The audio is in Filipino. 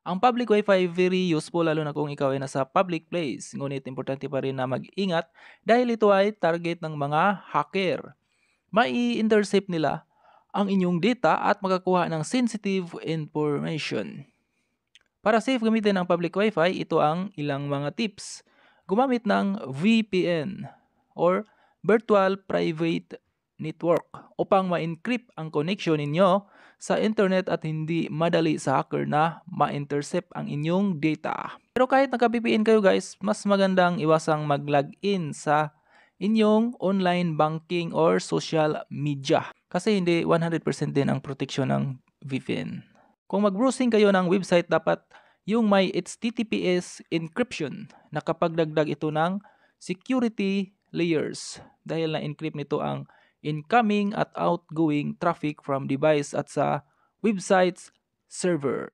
Ang public Wi-Fi very useful lalo na kung ikaw ay nasa public place. Ngunit importante pa rin na mag-ingat dahil ito ay target ng mga hacker. Mai-intercept nila ang inyong data at makakuha ng sensitive information. Para safe gamitin ang public Wi-Fi, ito ang ilang mga tips. Gumamit ng VPN or Virtual Private Network upang ma-encrypt ang connection ninyo sa internet at hindi madali sa hacker na ma-intercept ang inyong data. Pero kahit naka-VPN kayo guys, mas magandang iwasang mag-login sa inyong online banking or social media kasi hindi 100% din ang proteksyon ng VPN. Kung mag-browsing kayo ng website, dapat yung may HTTPS encryption, nakapagdagdag ito ng security layers dahil na-encrypt nito ang incoming at outgoing traffic from device at sa website's server.